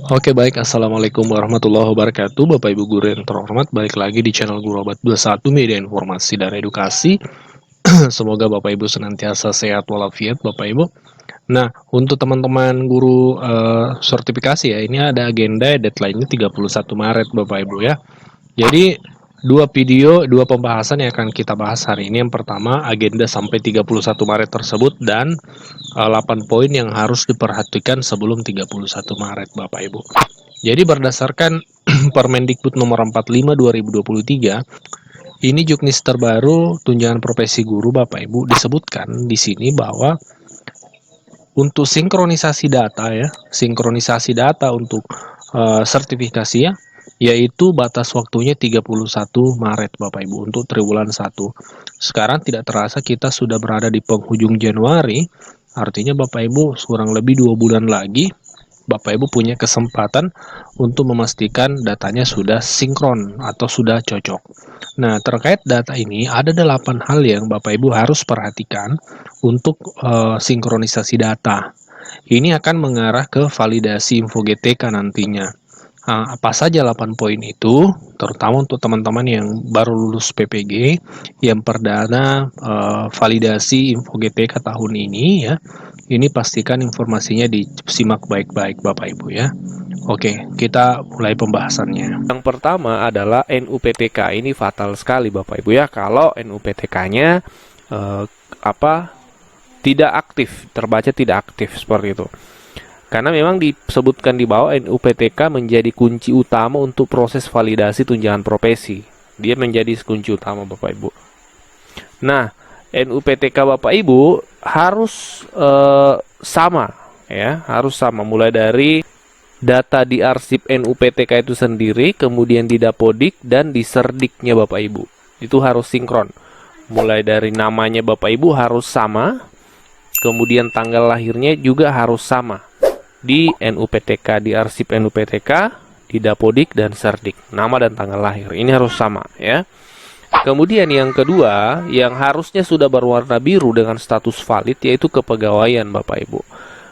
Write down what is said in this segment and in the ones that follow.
Oke baik, Assalamualaikum warahmatullahi wabarakatuh Bapak Ibu Guru yang terhormat. Balik lagi di channel Guru Abad 21 Media Informasi dan Edukasi. Semoga Bapak Ibu senantiasa sehat walafiat Bapak Ibu. Nah, untuk teman-teman guru sertifikasi ya, ini ada agenda deadline-nya 31 Maret Bapak Ibu ya. Jadi dua video, dua pembahasan yang akan kita bahas hari ini. Yang pertama, agenda sampai 31 Maret tersebut dan 8 poin yang harus diperhatikan sebelum 31 Maret Bapak Ibu. Jadi berdasarkan Permendikbud nomor 45 2023, ini juknis terbaru tunjangan profesi guru Bapak Ibu disebutkan di sini bahwa untuk sinkronisasi data ya, sinkronisasi data untuk sertifikasi ya, yaitu batas waktunya 31 Maret Bapak Ibu untuk triwulan 1. Sekarang tidak terasa kita sudah berada di penghujung Januari, artinya Bapak Ibu kurang lebih 2 bulan lagi Bapak Ibu punya kesempatan untuk memastikan datanya sudah sinkron atau sudah cocok. Nah, terkait data ini ada 8 hal yang Bapak Ibu harus perhatikan untuk sinkronisasi data. Ini akan mengarah ke validasi info GTK nantinya. Nah, apa saja 8 poin itu, terutama untuk teman-teman yang baru lulus PPG, yang perdana validasi info GTK tahun ini ya, ini pastikan informasinya disimak baik-baik Bapak Ibu ya. Oke, kita mulai pembahasannya. Yang pertama adalah NUPTK. Ini fatal sekali Bapak Ibu ya, kalau NUPTK-nya tidak aktif, terbaca tidak aktif seperti itu. Karena memang disebutkan di bawah NUPTK menjadi kunci utama untuk proses validasi tunjangan profesi. Dia menjadi kunci utama Bapak Ibu. Nah, NUPTK Bapak Ibu harus sama ya, harus sama mulai dari data di arsip NUPTK itu sendiri, kemudian di Dapodik dan di Serdiknya Bapak Ibu. Itu harus sinkron. Mulai dari namanya Bapak Ibu harus sama, kemudian tanggal lahirnya juga harus sama. Di NUPTK, di arsip NUPTK, di Dapodik dan Serdik, nama dan tanggal lahir ini harus sama ya. Kemudian yang kedua, yang harusnya sudah berwarna biru dengan status valid, yaitu kepegawaian Bapak Ibu.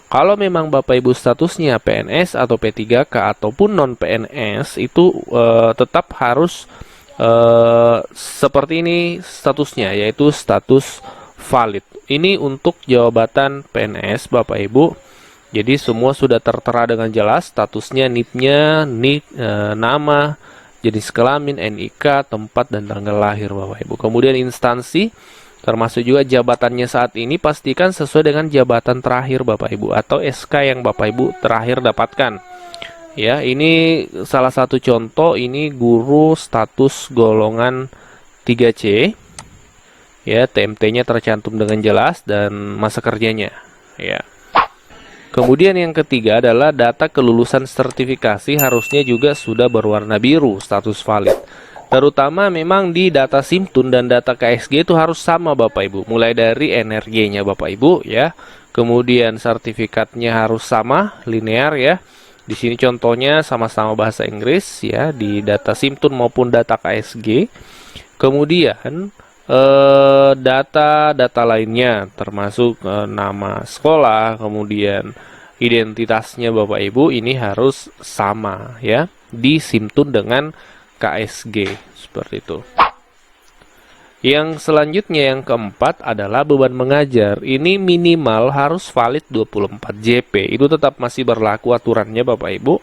Kalau memang Bapak Ibu statusnya PNS atau P3K ataupun non PNS, itu tetap harus seperti ini statusnya, yaitu status valid. Ini untuk jabatan PNS Bapak Ibu. Jadi semua sudah tertera dengan jelas statusnya, NIP-nya, nama, jenis kelamin, NIK, tempat dan tanggal lahir Bapak Ibu. Kemudian instansi termasuk juga jabatannya saat ini pastikan sesuai dengan jabatan terakhir Bapak Ibu atau SK yang Bapak Ibu terakhir dapatkan. Ya, ini salah satu contoh, ini guru status golongan 3C. Ya, TMT-nya tercantum dengan jelas dan masa kerjanya. Ya. Kemudian yang ketiga adalah data kelulusan sertifikasi harusnya juga sudah berwarna biru, status valid. Terutama memang di data Simtun dan data KSG itu harus sama Bapak Ibu. Mulai dari NRG-nya Bapak Ibu ya. Kemudian sertifikatnya harus sama, linear ya. Di sini contohnya sama-sama bahasa Inggris ya di data Simtun maupun data KSG. Kemudian data lainnya termasuk nama sekolah, kemudian identitasnya Bapak Ibu ini harus sama ya di Simtun dengan KSG seperti itu. Yang selanjutnya yang keempat adalah beban mengajar. Ini minimal harus valid 24 JP. Itu tetap masih berlaku aturannya Bapak Ibu.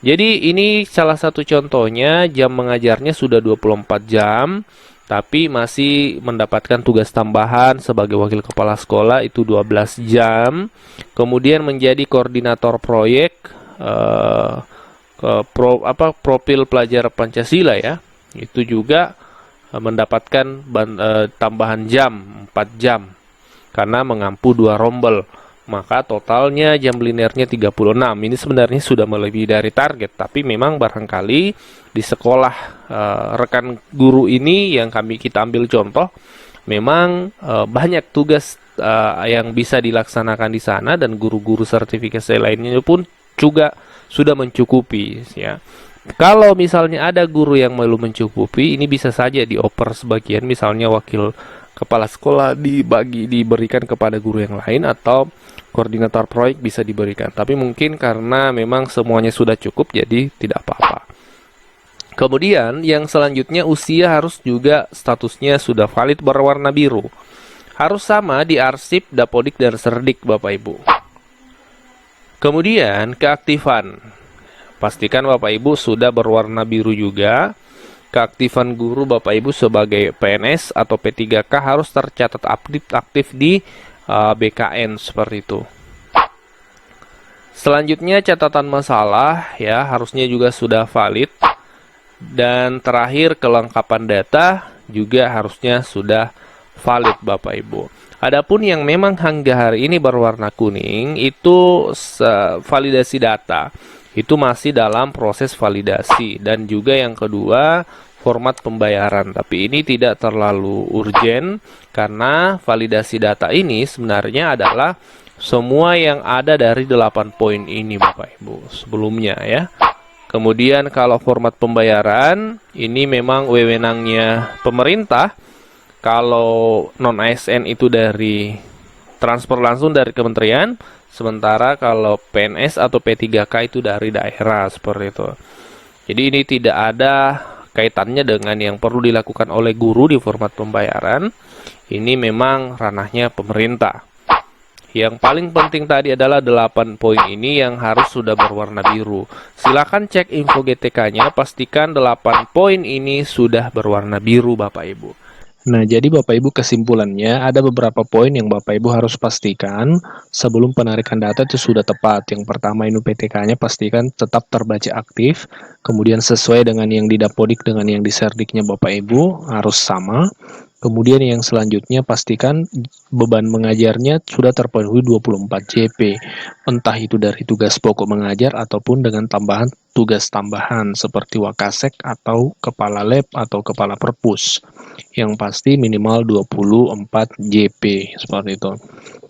Jadi ini salah satu contohnya, jam mengajarnya sudah 24 jam, tapi masih mendapatkan tugas tambahan sebagai wakil kepala sekolah itu 12 jam. Kemudian menjadi koordinator proyek profil pelajar Pancasila ya. Itu juga mendapatkan tambahan jam 4 jam karena mengampu 2 rombel. Maka totalnya jam linearnya 36. Ini sebenarnya sudah melebihi dari target, tapi memang barangkali di sekolah rekan guru ini yang kita ambil contoh, memang banyak tugas yang bisa dilaksanakan di sana dan guru-guru sertifikasi lainnya pun juga sudah mencukupi ya. Kalau misalnya ada guru yang belum mencukupi, ini bisa saja dioper sebagian, misalnya wakil kepala sekolah diberikan kepada guru yang lain, atau koordinator proyek bisa diberikan. Tapi mungkin karena memang semuanya sudah cukup, jadi tidak apa-apa. Kemudian yang selanjutnya, usia harus juga statusnya sudah valid berwarna biru. Harus sama di arsip, dapodik, dan serdik Bapak Ibu. Kemudian keaktifan. Pastikan Bapak Ibu sudah berwarna biru juga. Keaktifan guru Bapak Ibu sebagai PNS atau P3K harus tercatat aktif di BKN seperti itu. Selanjutnya catatan masalah ya harusnya juga sudah valid. Dan terakhir kelengkapan data juga harusnya sudah valid Bapak Ibu. Adapun yang memang hingga hari ini berwarna kuning itu validasi data. Itu masih dalam proses validasi. Dan juga yang kedua, format pembayaran. Tapi ini tidak terlalu urgent karena validasi data ini sebenarnya adalah semua yang ada dari 8 poin ini Bapak Ibu sebelumnya ya. Kemudian kalau format pembayaran ini memang wewenangnya pemerintah. Kalau non-ASN itu dari transfer langsung dari kementerian, sementara kalau PNS atau P3K itu dari daerah seperti itu. Jadi ini tidak ada kaitannya dengan yang perlu dilakukan oleh guru di format pembayaran. Ini memang ranahnya pemerintah. Yang paling penting tadi adalah 8 poin ini yang harus sudah berwarna biru. Silakan cek info GTK-nya, pastikan 8 poin ini sudah berwarna biru Bapak Ibu. Nah, jadi Bapak Ibu kesimpulannya ada beberapa poin yang Bapak Ibu harus pastikan sebelum penarikan data itu sudah tepat. Yang pertama, ini PTK-nya pastikan tetap terbaca aktif, kemudian sesuai dengan yang di Dapodik dengan yang di Serdiknya Bapak Ibu harus sama. Kemudian yang selanjutnya pastikan beban mengajarnya sudah terpenuhi 24 JP. Entah itu dari tugas pokok mengajar ataupun dengan tambahan tugas tambahan seperti wakasek atau kepala lab atau kepala perpus. Yang pasti minimal 24 JP seperti itu.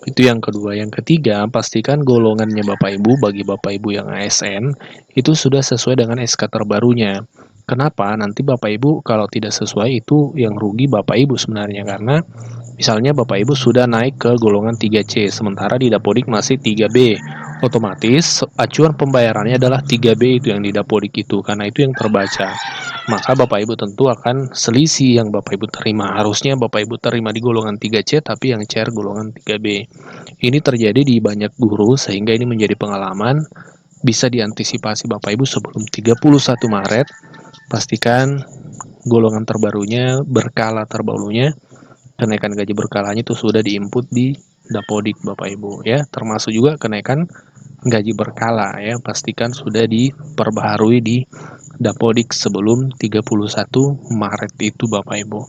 Itu yang kedua. Yang ketiga, pastikan golongannya Bapak Ibu bagi Bapak Ibu yang ASN itu sudah sesuai dengan SK terbarunya. Kenapa? Nanti Bapak Ibu kalau tidak sesuai itu yang rugi Bapak Ibu sebenarnya, karena misalnya Bapak Ibu sudah naik ke golongan 3C sementara di Dapodik masih 3B. Otomatis acuan pembayarannya adalah 3B itu yang di Dapodik itu, karena itu yang terbaca. Maka Bapak Ibu tentu akan selisih yang Bapak Ibu terima. Harusnya Bapak Ibu terima di golongan 3C tapi yang CR golongan 3B. Ini terjadi di banyak guru sehingga ini menjadi pengalaman. Bisa diantisipasi Bapak Ibu sebelum 31 Maret. Pastikan golongan terbarunya, berkala terbarunya, kenaikan gaji berkalanya itu sudah diinput di Dapodik Bapak Ibu ya, termasuk juga kenaikan gaji berkala ya, pastikan sudah diperbaharui di Dapodik sebelum 31 Maret itu Bapak Ibu.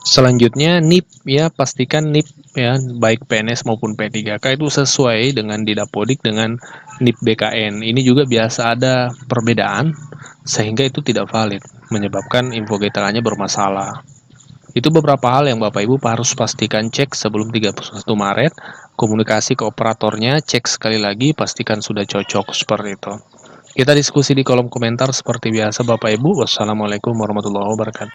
Selanjutnya NIP ya, pastikan NIP ya baik PNS maupun P3K itu sesuai dengan di Dapodik dengan NIP BKN. Ini juga biasa ada perbedaan sehingga itu tidak valid, menyebabkan info GTK-nya bermasalah. Itu beberapa hal yang Bapak Ibu harus pastikan cek sebelum 31 Maret. Komunikasi ke operatornya, cek sekali lagi, pastikan sudah cocok seperti itu. Kita diskusi di kolom komentar seperti biasa Bapak Ibu. Wassalamualaikum warahmatullahi wabarakatuh.